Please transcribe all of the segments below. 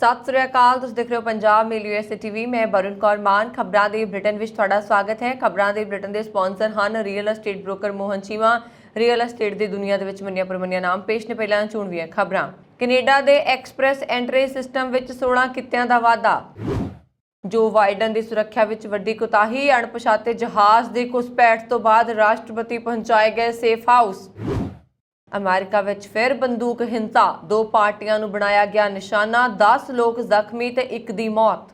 ਸਤਿ ਸ੍ਰੀ ਅਕਾਲ। ਤੁਸੀਂ ਦੇਖ ਰਹੇ ਹੋ ਪੰਜਾਬ ਮੇਲ USA TV। ਮੈਂ ਵਰੁਣ ਕੌਰ ਮਾਨ। ਖਬਰਾਂ ਦੇ ਬ੍ਰਿਟਨ ਵਿੱਚ ਤੁਹਾਡਾ ਸਵਾਗਤ ਹੈ। ਖਬਰਾਂ ਦੇ ਬ੍ਰਿਟਨ ਦੇ ਸਪਾਂਸਰ ਹਨ real estate broker Mohan Cheema. Real estate ਦੀ ਦੁਨੀਆ ਦੇ ਵਿੱਚ ਮੰਨਿਆ ਪ੍ਰਮੰਨਿਆ ਨਾਮ। ਪੇਸ਼ ਨੇ ਪਹਿਲਾਂ ਚੋਣਵੀਆਂ ਖਬਰਾਂ। ਕੈਨੇਡਾ ਦੇ ਐਕਸਪ੍ਰੈਸ ਐਂਟਰੀ ਸਿਸਟਮ ਵਿੱਚ 16 ਕਿੱਤਿਆਂ ਦਾ ਵਾਧਾ। ਜੋ ਬਾਈਡਨ ਦੀ ਸੁਰੱਖਿਆ ਵਿੱਚ ਵੱਡੀ ਕੁਤਾਹੀ। ਅਣਪਛਾਤੇ ਜਹਾਜ਼ ਦੀ ਘੁਸਪੈਠ ਤੋਂ ਬਾਅਦ ਰਾਸ਼ਟਰਪਤੀ ਪਹੁੰਚਾਏ ਗਏ ਸੇਫ ਹਾਊਸ। ਅਮਰੀਕਾ ਵਿੱਚ ਫਿਰ ਬੰਦੂਕ ਹਿੰਸਾ। 2 ਪਾਰਟੀਆਂ ਨੂੰ ਬਣਾਇਆ ਗਿਆ ਨਿਸ਼ਾਨਾ। 10 ਲੋਕ ਜ਼ਖਮੀ ਤੇ 1 ਦੀ ਮੌਤ।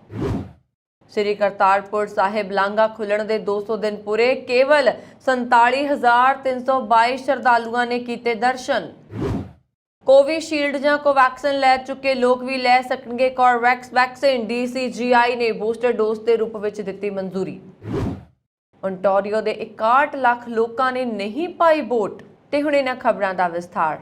ਸ੍ਰੀ ਕਰਤਾਰਪੁਰ ਸਾਹਿਬ ਲਾਂਘਾ ਖੁੱਲਣ ਦੇ 200 ਦਿਨ ਪੂਰੇ। ਕੇਵਲ 47,322 ਸ਼ਰਧਾਲੂਆਂ ਨੇ ਕੀਤੇ ਦਰਸ਼ਨ। ਕੋਵਿਸ਼ੀਲਡ ਜਾਂ ਕੋਵੈਕਸਿਨ ਲੈ ਚੁੱਕੇ ਲੋਕ ਵੀ ਲੈ ਸਕਣਗੇ ਕੋਵੈਕਸ ਵੈਕਸੀਨ। DCGI ਨੇ ਬੂਸਟਰ ਡੋਜ਼ ਦੇ ਰੂਪ ਵਿੱਚ ਦਿੱਤੀ ਮਨਜ਼ੂਰੀ। ਓਨਟਾਰੀਓ ਦੇ 61 ਲੱਖ ਲੋਕਾਂ ਨੇ ਨਹੀਂ ਪਾਈ ਵੋਟ। ਤੇ ਹੁਣ ਇਹਨਾਂ ਖਬਰਾਂ ਦਾ ਵਿਸਥਾਰ।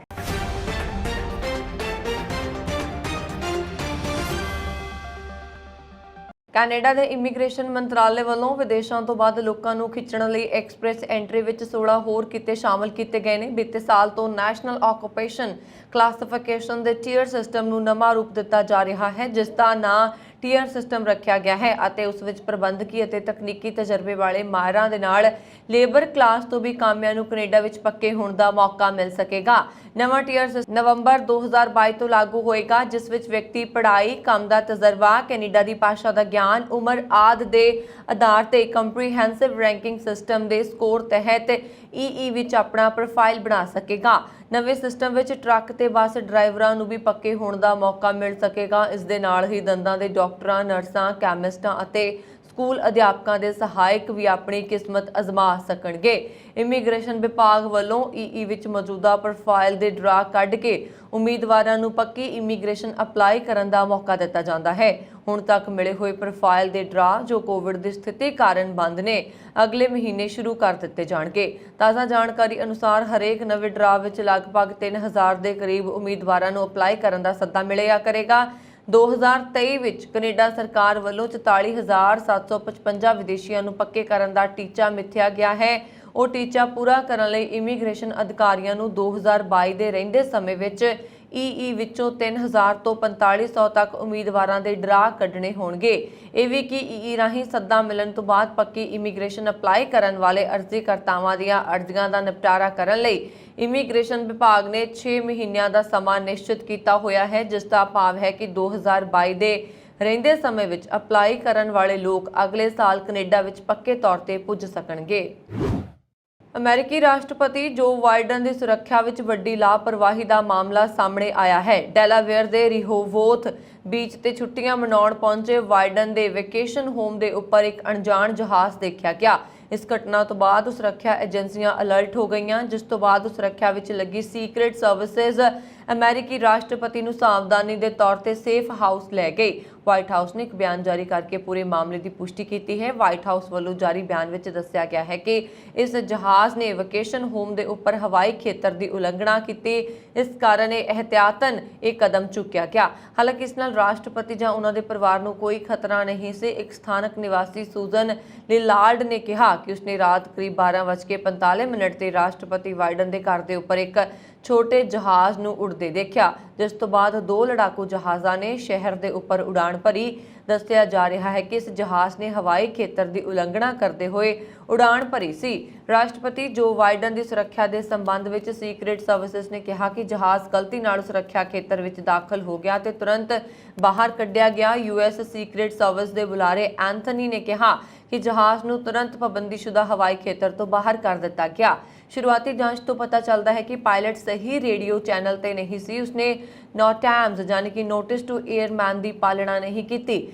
ਕੈਨੇਡਾ ਦੇ ਇਮੀਗ੍ਰੇਸ਼ਨ ਮੰਤਰਾਲੇ ਵੱਲੋਂ ਵਿਦੇਸ਼ਾਂ ਤੋਂ ਬਾਅਦ ਲੋਕਾਂ ਨੂੰ ਖਿੱਚਣ ਲਈ ਐਕਸਪ੍ਰੈਸ ਐਂਟਰੀ ਵਿੱਚ 16 ਹੋਰ ਕਿੱਤੇ ਸ਼ਾਮਲ ਕੀਤੇ ਗਏ ਨੇ। ਬੀਤੇ ਸਾਲ ਤੋਂ ਨੈਸ਼ਨਲ ਆਕੂਪੇਸ਼ਨ ਕਲਾਸੀਫਿਕੇਸ਼ਨ ਦੇ ਟੀਅਰ ਸਿਸਟਮ ਨੂੰ ਨਵਾਂ ਰੂਪ ਦਿੱਤਾ ਜਾ ਰਿਹਾ ਹੈ, ਜਿਸ ਦਾ ਨਾਂ ਟੀਅਰ ਸਿਸਟਮ ਰੱਖਿਆ ਗਿਆ ਹੈ ਅਤੇ ਉਸ ਵਿੱਚ ਪ੍ਰਬੰਧਕੀ ਅਤੇ ਤਕਨੀਕੀ ਤਜਰਬੇ ਵਾਲੇ ਮਾਹਿਰਾਂ ਦੇ ਨਾਲ ਲੇਬਰ ਕਲਾਸ ਤੋਂ ਵੀ ਕਾਮਿਆਂ ਨੂੰ ਕੈਨੇਡਾ ਵਿੱਚ ਪੱਕੇ ਹੋਣ ਦਾ ਮੌਕਾ ਮਿਲ ਸਕੇਗਾ। ਨਵਾਂ ਟੀਅਰ ਸਿਸਟਮ ਨਵੰਬਰ 2022 ਤੋਂ ਲਾਗੂ ਹੋਏਗਾ, ਜਿਸ ਵਿੱਚ ਵਿਅਕਤੀ ਪੜ੍ਹਾਈ, ਕੰਮ ਦਾ ਤਜਰਬਾ, ਕੈਨੇਡਾ ਦੀ ਭਾਸ਼ਾ ਦਾ ਗਿਆਨ, ਉਮਰ ਆਦਿ ਦੇ ਆਧਾਰ ਤੇ ਕੰਪਰੀਹੈਂਸਿਵ ਰੈਂਕਿੰਗ ਸਿਸਟਮ ਦੇ ਸਕੋਰ ਤਹਿਤ EE ਵਿੱਚ ਆਪਣਾ ਪ੍ਰੋਫਾਈਲ ਬਣਾ ਸਕੇਗਾ। ਨਵੇਂ ਸਿਸਟਮ ਵਿੱਚ ਟਰੱਕ ਤੇ ਬੱਸ ਡਰਾਈਵਰਾਂ ਨੂੰ ਵੀ ਪੱਕੇ ਹੋਣ ਦਾ ਮੌਕਾ ਮਿਲ ਸਕੇਗਾ। ਇਸ ਦੇ ਨਾਲ ਹੀ ਦੰਦਾਂ ਦੇ ਡਾਕਟਰਾਂ, ਨਰਸਾਂ, ਕੈਮਿਸਟਾਂ ਅਤੇ ਸਕੂਲ ਅਧਿਆਪਕਾਂ ਦੇ ਸਹਾਇਕ ਵੀ ਆਪਣੀ ਕਿਸਮਤ ਅਜ਼ਮਾ ਸਕਣਗੇ। ਇਮੀਗ੍ਰੇਸ਼ਨ ਵਿਭਾਗ ਵੱਲੋਂ EE ਵਿੱਚ ਮੌਜੂਦਾ ਪ੍ਰੋਫਾਈਲ ਦੇ ਡਰਾ ਕੱਢ ਕੇ ਉਮੀਦਵਾਰਾਂ ਨੂੰ ਪੱਕੀ ਇਮੀਗ੍ਰੇਸ਼ਨ ਅਪਲਾਈ ਕਰਨ ਦਾ ਮੌਕਾ ਦਿੱਤਾ ਜਾਂਦਾ ਹੈ। ਹੁਣ ਤੱਕ ਮਿਲੇ ਹੋਏ ਪ੍ਰੋਫਾਈਲ ਦੇ ਡਰਾ ਜੋ ਕੋਵਿਡ ਦੀ ਸਥਿਤੀ ਕਾਰਨ ਬੰਦ ਨੇ, ਅਗਲੇ ਮਹੀਨੇ ਸ਼ੁਰੂ ਕਰ ਦਿੱਤੇ ਜਾਣਗੇ। ਤਾਜ਼ਾ ਜਾਣਕਾਰੀ ਅਨੁਸਾਰ ਹਰੇਕ ਨਵੇਂ ਡਰਾ ਵਿੱਚ ਲਗਭਗ 3000 ਦੇ ਕਰੀਬ ਉਮੀਦਵਾਰਾਂ ਨੂੰ ਅਪਲਾਈ ਕਰਨ ਦਾ ਸੱਦਾ ਮਿਲਿਆ ਕਰੇਗਾ। 2023 ਵਿੱਚ ਕੈਨੇਡਾ ਸਰਕਾਰ ਵੱਲੋਂ 44,755 ਵਿਦੇਸ਼ੀਆਂ ਨੂੰ ਪੱਕੇ ਕਰਨ ਦਾ ਟੀਚਾ ਮਿੱਥਿਆ ਗਿਆ ਹੈ। ਉਹ ਟੀਚਾ ਪੂਰਾ ਕਰਨ ਲਈ ਇਮੀਗ੍ਰੇਸ਼ਨ ਅਧਿਕਾਰੀਆਂ ਨੂੰ 2022 ਦੇ ਰਹਿੰਦੇ ਸਮੇਂ ਵਿੱਚ EE ਵਿੱਚੋਂ 3000 ਤੋਂ 4500 ਤੱਕ ਉਮੀਦਵਾਰਾਂ ਦੇ ਡਰਾ ਕੱਢਣੇ ਹੋਣਗੇ। ਇਹ ਵੀ ਕਿ EE ਰਾਹੀਂ ਸੱਦਾ ਮਿਲਣ ਤੋਂ ਬਾਅਦ ਪੱਕੀ ਇਮੀਗ੍ਰੇਸ਼ਨ ਅਪਲਾਈ ਕਰਨ ਵਾਲੇ ਅਰਜ਼ੀਕਰਤਾਵਾਂ ਦੀਆਂ ਅਰਜ਼ੀਆਂ ਦਾ ਨਿਪਟਾਰਾ ਕਰਨ ਲਈ ਇਮੀਗ੍ਰੇਸ਼ਨ ਵਿਭਾਗ ਨੇ 6 ਮਹੀਨਿਆਂ ਦਾ ਸਮਾਂ ਨਿਸ਼ਚਿਤ ਕੀਤਾ ਹੋਇਆ ਹੈ, ਜਿਸ ਦਾ ਭਾਵ ਹੈ ਕਿ 2022 ਦੇ ਰਹਿੰਦੇ ਸਮੇਂ ਵਿੱਚ ਅਪਲਾਈ ਕਰਨ ਵਾਲੇ ਲੋਕ ਅਗਲੇ ਸਾਲ ਕੈਨੇਡਾ ਵਿੱਚ ਪੱਕੇ ਤੌਰ ਤੇ ਪੁੱਜ ਸਕਣਗੇ। ਅਮਰੀਕੀ ਰਾਸ਼ਟਰਪਤੀ ਜੋ ਬਾਈਡਨ ਦੀ ਸੁਰੱਖਿਆ ਵਿੱਚ ਵੱਡੀ ਲਾਪਰਵਾਹੀ ਦਾ ਮਾਮਲਾ ਸਾਹਮਣੇ ਆਇਆ ਹੈ। ਡੈਲਾਵੇਅਰ ਦੇ ਰਿਹੋਵੋਥ ਬੀਚ ਤੇ ਛੁੱਟੀਆਂ ਮਨਾਉਣ ਪਹੁੰਚੇ ਬਾਈਡਨ ਦੇ ਵੈਕੇਸ਼ਨ ਹੋਮ ਦੇ ਉੱਪਰ ਇੱਕ ਅਣਜਾਣ ਜਹਾਜ਼ ਦੇਖਿਆ ਗਿਆ। ਇਸ ਘਟਨਾ ਤੋਂ ਬਾਅਦ ਸੁਰੱਖਿਆ ਏਜੰਸੀਆਂ ਅਲਰਟ ਹੋ ਗਈਆਂ, ਜਿਸ ਤੋਂ ਬਾਅਦ ਸੁਰੱਖਿਆ ਵਿੱਚ ਲੱਗੀ ਸੀਕ੍ਰੇਟ ਸਰਵਿਸਿਜ਼ ਅਮਰੀਕੀ ਰਾਸ਼ਟਰਪਤੀ ਨੂੰ ਸਾਵਧਾਨੀ ਦੇ ਤੌਰ ਤੇ ਸੇਫ ਹਾਊਸ ਲੈ ਗਈ। ਵਾਈਟ ਹਾਊਸ ਨੇ ਇੱਕ ਬਿਆਨ ਜਾਰੀ ਕਰਕੇ ਪੂਰੇ ਮਾਮਲੇ ਦੀ ਪੁਸ਼ਟੀ ਕੀਤੀ ਹੈ। ਵਾਈਟ ਹਾਊਸ ਵੱਲੋਂ ਜਾਰੀ ਬਿਆਨ ਵਿੱਚ ਦੱਸਿਆ ਗਿਆ ਹੈ ਕਿ ਇਸ ਜਹਾਜ਼ ਨੇ ਵੈਕੇਸ਼ਨ ਹੋਮ ਦੇ ਉੱਪਰ ਹਵਾਈ ਖੇਤਰ ਦੀ ਉਲੰਘਣਾ ਕੀਤੀ, ਇਸ ਕਾਰਨ ਇਹਤਿਆਤਨ ਇਹ ਕਦਮ ਚੁੱਕਿਆ ਗਿਆ। ਹਾਲਾਂਕਿ ਇਸ ਨਾਲ ਰਾਸ਼ਟਰਪਤੀ ਜਾਂ ਉਹਨਾਂ ਦੇ ਪਰਿਵਾਰ ਨੂੰ ਕੋਈ ਖਤਰਾ ਨਹੀਂ ਸੀ। ਇੱਕ ਸਥਾਨਕ ਨਿਵਾਸੀ ਸੂਜ਼ਨ ਲਿਲਾਰਡ ਨੇ ਕਿਹਾ ਕਿ ਉਸਨੇ ਰਾਤ ਕਰੀਬ 12:45 ਤੇ ਰਾਸ਼ਟਰਪਤੀ ਬਾਈਡਨ ਦੇ ਘਰ ਦੇ ਉੱਪਰ ਇੱਕ ਛੋਟੇ ਜਹਾਜ਼ ਨੂੰ ਉਡਦੇ ਦੇਖਿਆ, ਜਿਸ ਤੋਂ ਬਾਅਦ 2 ਲੜਾਕੂ ਜਹਾਜ਼ਾਂ ਨੇ ਸ਼ਹਿਰ ਦੇ ਉੱਪਰ ਉਡਾਣ ਭਰੀ। ਦੱਸਿਆ ਜਾ ਰਿਹਾ ਹੈ ਕਿ ਇਸ ਜਹਾਜ਼ ਨੇ ਹਵਾਈ ਖੇਤਰ ਦੀ ਉਲੰਘਣਾ ਕਰਦੇ ਹੋਏ ਉਡਾਣ ਭਰੀ ਸੀ। ਰਾਸ਼ਟਰਪਤੀ ਜੋ ਬਾਈਡਨ ਦੀ ਸੁਰੱਖਿਆ ਦੇ ਸੰਬੰਧ ਵਿੱਚ ਸੀਕ੍ਰੇਟ ਸਰਵਿਸਿਜ਼ ਨੇ ਕਿਹਾ ਕਿ ਜਹਾਜ਼ ਗਲਤੀ ਨਾਲ ਸੁਰੱਖਿਆ ਖੇਤਰ ਵਿੱਚ ਦਾਖਲ ਹੋ ਗਿਆ ਤੇ ਤੁਰੰਤ ਬਾਹਰ ਕੱਢਿਆ ਗਿਆ। US ਸੀਕ੍ਰੇਟ ਸਰਵਿਸ ਦੇ ਬੁਲਾਰੇ ਐਂਥਨੀ ਨੇ ਕਿਹਾ ਕਿ ਜਹਾਜ਼ ਨੂੰ ਤੁਰੰਤ ਪਾਬੰਦੀਸ਼ੁਦਾ ਹਵਾਈ ਖੇਤਰ ਤੋਂ ਬਾਹਰ ਕਰ ਦਿੱਤਾ ਗਿਆ। ਸ਼ੁਰੂਆਤੀ ਜਾਂਚ ਤੋਂ ਪਤਾ ਚੱਲਦਾ ਹੈ ਕਿ ਪਾਇਲਟ ਸਹੀ ਰੇਡੀਓ ਚੈਨਲ ਤੇ ਨਹੀਂ ਸੀ। ਉਸਨੇ ਨੋਟੈਮਸ ਯਾਨੀ ਕਿ ਨੋਟਿਸ ਟੂ ਏਅਰਮੈਨ ਦੀ ਪਾਲਣਾ ਨਹੀਂ ਕੀਤੀ।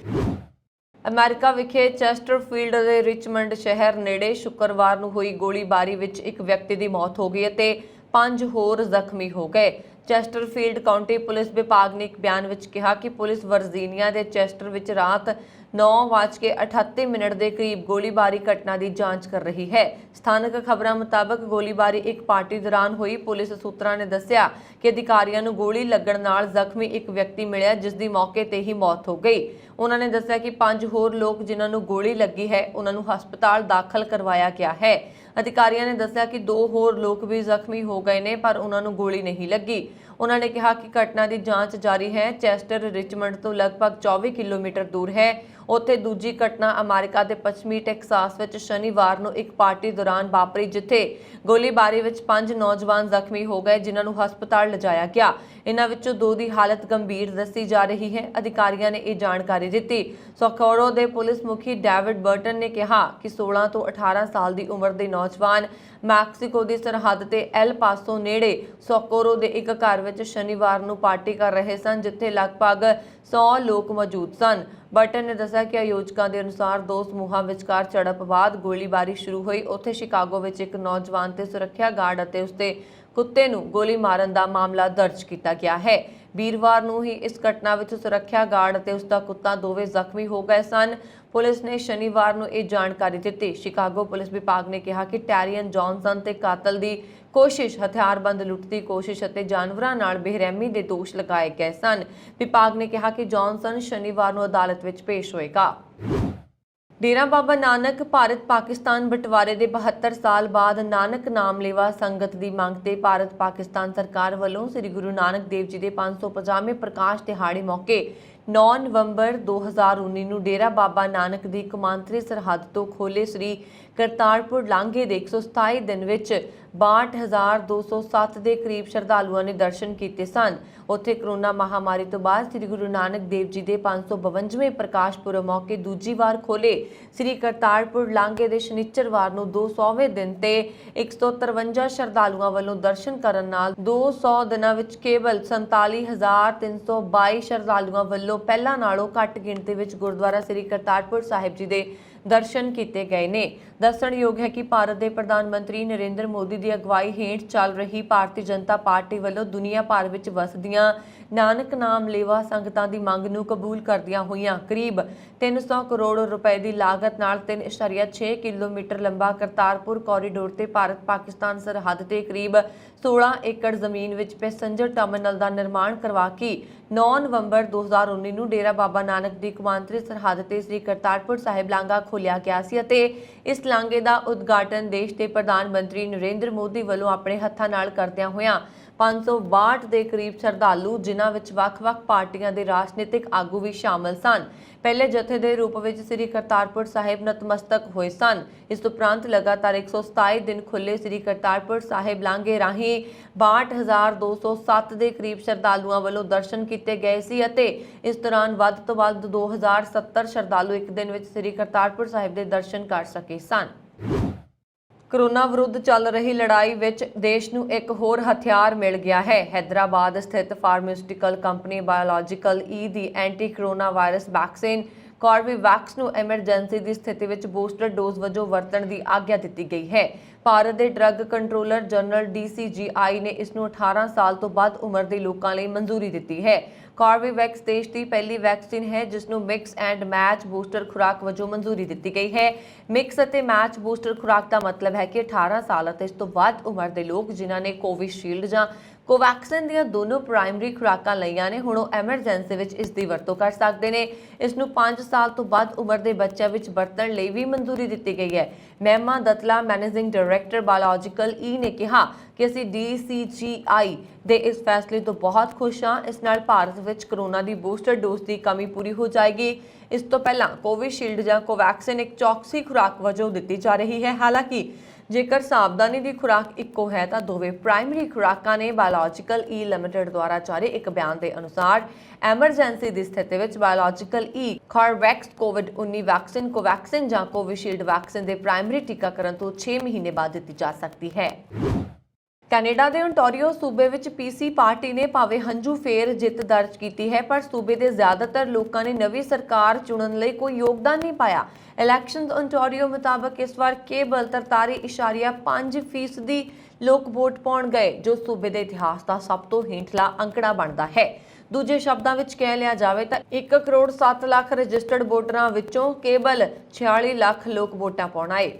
ਅਮਰੀਕਾ ਵਿਖੇ ਚੈਸਟਰਫੀਲਡ ਦੇ ਰਿਚਮੰਡ ਸ਼ਹਿਰ ਨੇੜੇ ਸ਼ੁੱਕਰਵਾਰ ਨੂੰ ਹੋਈ ਗੋਲੀਬਾਰੀ ਵਿੱਚ ਇੱਕ ਵਿਅਕਤੀ ਦੀ ਮੌਤ ਹੋ ਗਈ ਅਤੇ 5 ਹੋਰ ਜ਼ਖਮੀ ਹੋ ਗਏ। ਚੈਸਟਰਫੀਲਡ ਕਾਉਂਟੀ ਪੁਲਿਸ ਵਿਭਾਗ ਨੇ ਇੱਕ ਬਿਆਨ ਵਿੱਚ ਕਿਹਾ ਕਿ ਪੁਲਿਸ ਵਰਜੀਨੀਆ ਦੇ ਚੈਸਟਰ ਵਿੱਚ ਰਾਤ 9:38 ਦੇ ਕਰੀਬ ਗੋਲੀਬਾਰੀ ਘਟਨਾ ਦੀ ਜਾਂਚ ਕਰ ਰਹੀ ਹੈ। ਸਥਾਨਕ ਖਬਰਾਂ ਮੁਤਾਬਕ ਗੋਲੀਬਾਰੀ ਇੱਕ ਪਾਰਟੀ ਦੌਰਾਨ ਹੋਈ। ਪੁਲਿਸ ਸੂਤਰਾਂ ਨੇ ਦੱਸਿਆ ਕਿ ਅਧਿਕਾਰੀਆਂ ਨੂੰ ਗੋਲੀ ਲੱਗਣ ਨਾਲ ਜ਼ਖਮੀ ਇੱਕ ਵਿਅਕਤੀ ਮਿਲਿਆ, ਜਿਸ ਦੀ ਮੌਕੇ ਤੇ ਹੀ ਮੌਤ ਹੋ ਗਈ। ਉਹਨਾਂ ਨੇ ਦੱਸਿਆ ਕਿ 5 ਹੋਰ ਲੋਕ ਜਿਨ੍ਹਾਂ ਨੂੰ ਗੋਲੀ ਲੱਗੀ ਹੈ ਉਹਨਾਂ ਨੂੰ ਹਸਪਤਾਲ ਦਾਖਲ ਕਰਵਾਇਆ ਗਿਆ ਹੈ। ਅਧਿਕਾਰੀਆਂ ਨੇ ਦੱਸਿਆ ਕਿ 2 ਹੋਰ ਲੋਕ ਵੀ ਜ਼ਖਮੀ ਹੋ ਗਏ ਨੇ, ਪਰ ਉਹਨਾਂ ਨੂੰ ਗੋਲੀ ਨਹੀਂ ਲੱਗੀ। ਉਹਨਾਂ ਨੇ ਕਿਹਾ ਕਿ ਘਟਨਾ ਦੀ ਜਾਂਚ ਜਾਰੀ ਹੈ। ਚੈਸਟਰ ਰਿਚਮੰਡ ਤੋਂ ਲਗਭਗ 24 ਕਿਲੋਮੀਟਰ ਦੂਰ ਹੈ। ਉੱਥੇ ਦੂਜੀ ਘਟਨਾ ਅਮਰੀਕਾ ਦੇ ਪੱਛਮੀ ਟੈਕਸਾਸ ਵਿੱਚ ਸ਼ਨੀਵਾਰ ਨੂੰ ਇੱਕ ਪਾਰਟੀ ਦੌਰਾਨ ਵਾਪਰੀ, ਜਿੱਥੇ ਗੋਲੀਬਾਰੀ ਵਿੱਚ 5 ਨੌਜਵਾਨ ਜ਼ਖਮੀ ਹੋ ਗਏ, ਜਿਨ੍ਹਾਂ ਨੂੰ ਹਸਪਤਾਲ ਲਿਜਾਇਆ ਗਿਆ। ਇਨ੍ਹਾਂ ਵਿੱਚੋਂ 2 ਦੀ ਹਾਲਤ ਗੰਭੀਰ ਦੱਸੀ ਜਾ ਰਹੀ ਹੈ। ਅਧਿਕਾਰੀਆਂ ਨੇ ਇਹ ਜਾਣਕਾਰੀ ਦਿੱਤੀ। ਸੋਕੋਰੋ ਦੇ ਪੁਲਿਸ ਮੁਖੀ ਡੇਵਿਡ ਬਰਟਨ ਨੇ ਕਿਹਾ ਕਿ 16 ਤੋਂ 18 ਸਾਲ ਦੀ ਉਮਰ ਦੇ ਨੌਜਵਾਨ ਮੈਕਸੀਕੋ ਦੀ ਸਰਹੱਦ ਤੇ ਐਲ ਪਾਸੋ ਨੇੜੇ ਸੋਕੋਰੋ ਦੇ ਇੱਕ ਘਰ ਵਿੱਚ ਸ਼ਨੀਵਾਰ ਨੂੰ ਪਾਰਟੀ ਕਰ ਰਹੇ ਸਨ, ਜਿੱਥੇ ਲਗਭਗ 100 ਲੋਕ ਮੌਜੂਦ ਸਨ। ਬਰਟਨ ਨੇ ਦੱਸਿਆ ਕਿ ਆਯੋਜਕਾਂ ਦੇ ਅਨੁਸਾਰ 2 ਸਮੂਹਾਂ ਵਿਚਕਾਰ ਝੜਪ ਬਾਅਦ ਗੋਲੀਬਾਰੀ ਸ਼ੁਰੂ ਹੋਈ। ਉੱਥੇ ਸ਼ਿਕਾਗੋ ਵਿੱਚ ਇੱਕ ਨੌਜਵਾਨ ਤੇ ਸੁਰੱਖਿਆ ਗਾਰਡ ਅਤੇ ਉਸਦੇ ਕੁੱਤੇ ਨੂੰ ਗੋਲੀ ਮਾਰਨ ਦਾ ਮਾਮਲਾ ਦਰਜ ਕੀਤਾ ਗਿਆ ਹੈ। ਵੀਰਵਾਰ ਨੂੰ ਹੀ ਇਸ ਘਟਨਾ ਵਿੱਚ ਸੁਰੱਖਿਆ ਗਾਰਡ ਅਤੇ ਉਸਦਾ ਕੁੱਤਾ ਦੋਵੇਂ ਜ਼ਖਮੀ ਹੋ ਗਏ ਸਨ। ਪੁਲਿਸ ਨੇ ਸ਼ਨੀਵਾਰ ਨੂੰ ਇਹ ਜਾਣਕਾਰੀ ਦਿੱਤੀ। ਸ਼ਿਕਾਗੋ ਪੁਲਿਸ ਵਿਭਾਗ ਨੇ ਕਿਹਾ ਕਿ ਟੈਰੀਅਨ ਜੌਨਸਨ ਤੇ ਕਾਤਲ ਦੀ ਕੋਸ਼ਿਸ਼, ਹਥਿਆਰਬੰਦ ਲੁੱਟ ਦੀ ਕੋਸ਼ਿਸ਼ ਅਤੇ ਜਾਨਵਰਾਂ ਨਾਲ ਬੇਰਹਿਮੀ ਦੇ ਦੋਸ਼ ਲਗਾਏ ਗਏ ਸਨ। ਵਿਭਾਗ ਨੇ ਕਿਹਾ ਕਿ ਜੌਨਸਨ ਸ਼ਨੀਵਾਰ ਨੂੰ ਅਦਾਲਤ ਵਿੱਚ ਪੇਸ਼ ਹੋਏਗਾ। ਡੇਰਾ ਬਾਬਾ ਨਾਨਕ ਭਾਰਤ ਪਾਕਿਸਤਾਨ ਬਟਵਾਰੇ ਦੇ 72 ਸਾਲ ਬਾਅਦ ਨਾਨਕ ਨਾਮਲੇਵਾ ਸੰਗਤ ਦੀ ਮੰਗ ਤੇ ਭਾਰਤ ਪਾਕਿਸਤਾਨ ਸਰਕਾਰ ਵੱਲੋਂ ਸ੍ਰੀ ਗੁਰੂ ਨਾਨਕ ਦੇਵ ਜੀ ਦੇ 550ਵੇਂ ਪ੍ਰਕਾਸ਼ ਦਿਹਾੜੇ ਮੌਕੇ 9 ਨਵੰਬਰ 2019 ਨੂੰ ਡੇਰਾ ਬਾਬਾ ਨਾਨਕ ਦੀ ਕੌਮਾਂਤਰੀ ਸਰਹੱਦ ਤੋਂ ਖੋਲੇ ਸ੍ਰੀ ਕਰਤਾਰਪੁਰ ਲਾਂਘੇ ਦੇ 127 ਦਿਨ ਵਿੱਚ 62,207 ਦੇ ਕਰੀਬ ਸ਼ਰਧਾਲੂਆਂ ਨੇ ਦਰਸ਼ਨ ਕੀਤੇ ਸਨ। ਉੱਥੇ ਕਰੋਨਾ ਮਹਾਮਾਰੀ ਤੋਂ ਬਾਅਦ ਸ੍ਰੀ ਗੁਰੂ ਨਾਨਕ ਦੇਵ ਜੀ ਦੇ 552ਵੇਂ ਪ੍ਰਕਾਸ਼ ਪੁਰਬ ਮੌਕੇ ਦੂਜੀ ਵਾਰ ਖੋਲੇ ਸ੍ਰੀ ਕਰਤਾਰਪੁਰ ਲਾਂਘੇ ਦੇ ਸ਼ਨੀਚਰਵਾਰ ਨੂੰ 200ਵੇਂ ਦਿਨ ਤੇ 153 ਸ਼ਰਧਾਲੂਆਂ ਵੱਲੋਂ ਦਰਸ਼ਨ ਕਰਨ ਨਾਲ 200 ਦਿਨਾਂ ਵਿੱਚ ਕੇਵਲ 47,322 ਸ਼ਰਧਾਲੂਆਂ ਵੱਲੋਂ ਪਹਿਲਾਂ ਨਾਲੋਂ ਘੱਟ ਗਿਣਤੀ ਵਿੱਚ ਗੁਰਦੁਆਰਾ ਸ੍ਰੀ ਕਰਤਾਰਪੁਰ ਸਾਹਿਬ ਜੀ ਦੇ ਦਰਸ਼ਨ ਕੀਤੇ ਗਏ ਨੇ। ਦੱਸਣਯੋਗ ਹੈ ਕਿ ਭਾਰਤ ਦੇ ਪ੍ਰਧਾਨ ਮੰਤਰੀ ਨਰਿੰਦਰ ਮੋਦੀ ਦੀ ਅਗਵਾਈ ਹੇਠ ਚੱਲ ਰਹੀ ਭਾਰਤੀ ਜਨਤਾ ਪਾਰਟੀ ਵੱਲੋਂ ਦੁਨੀਆ ਭਰ ਵਿੱਚ ਵਸਦੀਆਂ ਨਾਨਕ ਨਾਮ ਲੇਵਾ ਸੰਗਤਾਂ ਦੀ ਮੰਗ ਨੂੰ ਕਬੂਲ ਕਰਦਿਆਂ ਹੋਇਆਂ ਕਰੀਬ 300 ਕਰੋੜ ਰੁਪਏ ਦੀ ਲਾਗਤ ਨਾਲ 3.6 ਕਿਲੋਮੀਟਰ ਲੰਬਾ ਕਰਤਾਰਪੁਰ ਕੋਰੀਡੋਰ ਤੇ ਭਾਰਤ ਪਾਕਿਸਤਾਨ ਸਰਹੱਦ ਤੇ ਕਰੀਬ 16 ਏਕੜ ਜ਼ਮੀਨ ਵਿੱਚ ਪੈਸੇਂਜਰ ਟਰਮੀਨਲ ਦਾ ਨਿਰਮਾਣ ਕਰਵਾ ਕੇ 9 ਨਵੰਬਰ 2019 ਨੂੰ ਡੇਰਾ ਬਾਬਾ ਨਾਨਕ ਦੀ ਕੌਮਾਂਤਰੀ ਸਰਹੱਦ ਤੇ ਸ੍ਰੀ ਕਰਤਾਰਪੁਰ ਸਾਹਿਬ ਲਾਂਘਾ ਖੋਲ੍ਹਿਆ ਗਿਆ ਸੀ ਅਤੇ ਇਸ ਲਾਂਘੇ ਦਾ ਉਦਘਾਟਨ ਦੇਸ਼ ਦੇ ਪ੍ਰਧਾਨ ਮੰਤਰੀ ਨਰਿੰਦਰ ਮੋਦੀ ਵੱਲੋਂ ਆਪਣੇ ਹੱਥਾਂ ਨਾਲ ਕਰਦਿਆਂ ਹੋਇਆਂ 562 ਦੇ ਕਰੀਬ ਸ਼ਰਧਾਲੂ, ਜਿਨ੍ਹਾਂ ਵਿੱਚ ਵੱਖ-ਵੱਖ ਪਾਰਟੀਆਂ ਦੇ ਰਾਜਨੀਤਿਕ ਆਗੂ ਵੀ ਸ਼ਾਮਲ ਸਨ, ਪਹਿਲੇ ਜਥੇ ਦੇ ਰੂਪ ਵਿੱਚ ਸ੍ਰੀ ਕਰਤਾਰਪੁਰ ਸਾਹਿਬ ਨਤਮਸਤਕ ਹੋਏ ਸਨ। ਇਸ ਉਪਰੰਤ ਲਗਾਤਾਰ 127 ਦਿਨ ਖੁੱਲੇ ਸ੍ਰੀ ਕਰਤਾਰਪੁਰ ਸਾਹਿਬ ਲਾਂਘੇ ਰਾਹੀਂ 62,207 ਦੇ ਕਰੀਬ ਸ਼ਰਧਾਲੂਆਂ ਵੱਲੋਂ ਦਰਸ਼ਨ ਕੀਤੇ ਗਏ ਸੀ ਅਤੇ ਇਸ ਦੌਰਾਨ ਵੱਧ ਤੋਂ ਵੱਧ 2,070 ਸ਼ਰਧਾਲੂ ਇੱਕ ਦਿਨ ਵਿੱਚ ਸ੍ਰੀ ਕਰਤਾਰਪੁਰ ਸਾਹਿਬ ਦੇ ਦਰਸ਼ਨ ਕਰ ਸਕੇ ਸਨ। ਕੋਰੋਨਾ ਵਿਰੁੱਧ ਚੱਲ ਰਹੀ ਲੜਾਈ ਵਿੱਚ ਦੇਸ਼ ਨੂੰ ਇੱਕ ਹੋਰ ਹਥਿਆਰ ਮਿਲ ਗਿਆ ਹੈ। ਹੈਦਰਾਬਾਦ ਸਥਿਤ ਫਾਰਮਾਸਿਊਟੀਕਲ ਕੰਪਨੀ ਬਾਇਓਲੋਜੀਕਲ ਈ ਦੀ anti corona virus vaccine Corbevax ਨੂੰ ਐਮਰਜੈਂਸੀ ਦੀ ਸਥਿਤੀ ਵਿੱਚ ਬੂਸਟਰ ਡੋਜ਼ ਵਜੋਂ ਵਰਤਣ ਦੀ ਆਗਿਆ ਦਿੱਤੀ ਗਈ ਹੈ। ਭਾਰਤ ਦੇ ਡਰੱਗ ਕੰਟਰੋਲਰ ਜਨਰਲ DCGI ਨੇ ਇਸ ਨੂੰ 18 ਸਾਲ ਤੋਂ ਵੱਧ ਉਮਰ ਦੇ ਲੋਕਾਂ ਲਈ ਮਨਜ਼ੂਰੀ ਦਿੱਤੀ ਹੈ। ਕੋਰਬੇਵੈਕਸ ਦੇਸ਼ ਦੀ ਪਹਿਲੀ ਵੈਕਸੀਨ ਹੈ ਜਿਸ ਨੂੰ ਮਿਕਸ ਐਂਡ ਮੈਚ ਬੂਸਟਰ ਖੁਰਾਕ ਵਜੋਂ ਮਨਜ਼ੂਰੀ ਦਿੱਤੀ ਗਈ ਹੈ। ਮਿਕਸ ਅਤੇ ਮੈਚ ਬੂਸਟਰ ਖੁਰਾਕ ਦਾ ਮਤਲਬ ਹੈ ਕਿ 18 ਸਾਲ ਅਤੇ ਇਸ ਤੋਂ ਵੱਧ ਉਮਰ ਦੇ ਲੋਕ ਜਿਨ੍ਹਾਂ ਨੇ ਕੋਵਿਸ਼ੀਲਡ ਜਾਂ ਕੋਵੈਕਸਿਨ ਦੀਆਂ ਦੋਨੋਂ ਪ੍ਰਾਇਮਰੀ ਖੁਰਾਕਾਂ ਲਈਆਂ ਨੇ, ਹੁਣ ਉਹ ਐਮਰਜੈਂਸੀ ਵਿੱਚ ਇਸ ਦੀ ਵਰਤੋਂ ਕਰ ਸਕਦੇ ਨੇ। ਇਸ ਨੂੰ 5 ਸਾਲ ਤੋਂ ਵੱਧ ਉਮਰ ਦੇ ਬੱਚਿਆਂ ਵਿੱਚ ਵਰਤਣ ਲਈ ਵੀ ਮਨਜ਼ੂਰੀ ਦਿੱਤੀ ਗਈ ਹੈ। ਮਹਿਮਾ ਦਤਲਾ, ਮੈਨੇਜਿੰਗ ਡਾਇਰੈਕਟਰ ਬਾਇਓਲੋਜੀਕਲ ਈ ਨੇ ਕਿਹਾ ਕਿ ਅਸੀਂ DCGI ਦੇ ਇਸ ਫੈਸਲੇ ਤੋਂ ਬਹੁਤ ਖੁਸ਼ ਹਾਂ। ਇਸ ਨਾਲ ਭਾਰਤ ਵਿੱਚ ਕੋਰੋਨਾ ਦੀ ਬੂਸਟਰ ਡੋਜ਼ ਦੀ ਕਮੀ ਪੂਰੀ ਹੋ ਜਾਏਗੀ। ਇਸ ਤੋਂ ਪਹਿਲਾਂ ਕੋਵਿਸ਼ੀਲਡ ਜਾਂ ਕੋਵੈਕਸਿਨ ਇੱਕ ਚੌਕਸੀ ਖੁਰਾਕ ਵਜੋਂ ਦਿੱਤੀ ਜਾ ਰਹੀ ਹੈ। ਹਾਲਾਂਕਿ ਜੇਕਰ ਸਾਵਧਾਨੀ ਦੀ ਖੁਰਾਕ ਇੱਕੋ ਹੈ ਤਾਂ ਦੋਵੇਂ ਪ੍ਰਾਇਮਰੀ ਖੁਰਾਕਾਂ ਨੇ। ਬਾਇਓਲੋਜੀਕਲ ਈ ਲਿਮਟਿਡ ਦੁਆਰਾ ਜਾਰੀ ਇੱਕ ਬਿਆਨ ਦੇ ਅਨੁਸਾਰ ਐਮਰਜੈਂਸੀ ਦੀ ਸਥਿਤੀ ਵਿੱਚ ਬਾਇਓਲੋਜੀਕਲ ਈ ਕੋਰਬੈਵੈਕਸ ਕੋਵਿਡ-19 ਵੈਕਸੀਨ ਕੋਵੈਕਸਿਨ ਜਾਂ ਕੋਵਿਸ਼ੀਲਡ ਵੈਕਸੀਨ ਦੇ ਪ੍ਰਾਇਮਰੀ ਟੀਕਾਕਰਨ ਤੋਂ 6 ਮਹੀਨੇ ਬਾਅਦ ਦਿੱਤੀ ਜਾ ਸਕਦੀ ਹੈ। ਕੈਨੇਡਾ ਦੇ ਓਨਟਾਰੀਓ ਸੂਬੇ ਵਿੱਚ PC ਪਾਰਟੀ ਨੇ ਭਾਵੇਂ ਹੰਝੂ ਫੇਰ ਜਿੱਤ ਦਰਜ ਕੀਤੀ ਹੈ, ਪਰ ਸੂਬੇ ਦੇ ਜ਼ਿਆਦਾਤਰ ਲੋਕਾਂ ਨੇ ਨਵੀਂ ਸਰਕਾਰ ਚੁਣਨ ਲਈ ਕੋਈ ਯੋਗਦਾਨ ਨਹੀਂ ਪਾਇਆ। ਇਲੈਕਸ਼ਨਜ਼ ਓਨਟਾਰੀਓ ਮੁਤਾਬਕ ਇਸ ਵਾਰ ਕੇਵਲ 43.5% ਲੋਕ ਵੋਟ ਪਾਉਣ ਗਏ, ਜੋ ਸੂਬੇ ਦੇ ਇਤਿਹਾਸ ਦਾ ਸਭ ਤੋਂ ਹੇਠਲਾ ਅੰਕੜਾ ਬਣਦਾ ਹੈ। ਦੂਜੇ ਸ਼ਬਦਾਂ ਵਿੱਚ ਕਹਿ ਲਿਆ ਜਾਵੇ ਤਾਂ 1 ਕਰੋੜ 7 ਲੱਖ ਰਜਿਸਟਰਡ ਵੋਟਰਾਂ ਵਿੱਚੋਂ ਕੇਵਲ 46 ਲੱਖ ਲੋਕ ਵੋਟਾਂ ਪਾਉਣ ਆਏ।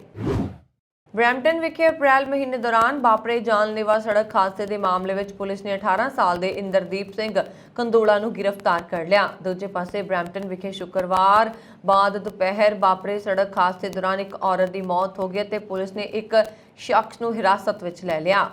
ਬਰੈਂਪਟਨ ਵਿਖੇ ਅਪ੍ਰੈਲ ਮਹੀਨੇ ਦੌਰਾਨ ਵਾਪਰੇ ਜਾਨਲੇਵਾ ਸੜਕ ਹਾਦਸੇ ਦੇ ਮਾਮਲੇ ਵਿੱਚ ਪੁਲਿਸ ਨੇ 18 ਸਾਲ ਦੇ ਇੰਦਰਦੀਪ ਸਿੰਘ ਕੰਦੋਲਾ ਨੂੰ ਗ੍ਰਿਫਤਾਰ ਕਰ ਲਿਆ। ਦੂਜੇ ਪਾਸੇ ਬਰੈਂਪਟਨ ਵਿਖੇ ਸ਼ੁੱਕਰਵਾਰ ਬਾਅਦ ਦੁਪਹਿਰ ਵਾਪਰੇ ਸੜਕ ਹਾਦਸੇ ਦੌਰਾਨ ਇੱਕ ਔਰਤ ਦੀ ਮੌਤ ਹੋ ਗਈ ਤੇ ਪੁਲਿਸ ਨੇ ਇੱਕ ਸ਼ਖਸ ਨੂੰ ਹਿਰਾਸਤ ਵਿੱਚ ਲੈ ਲਿਆ।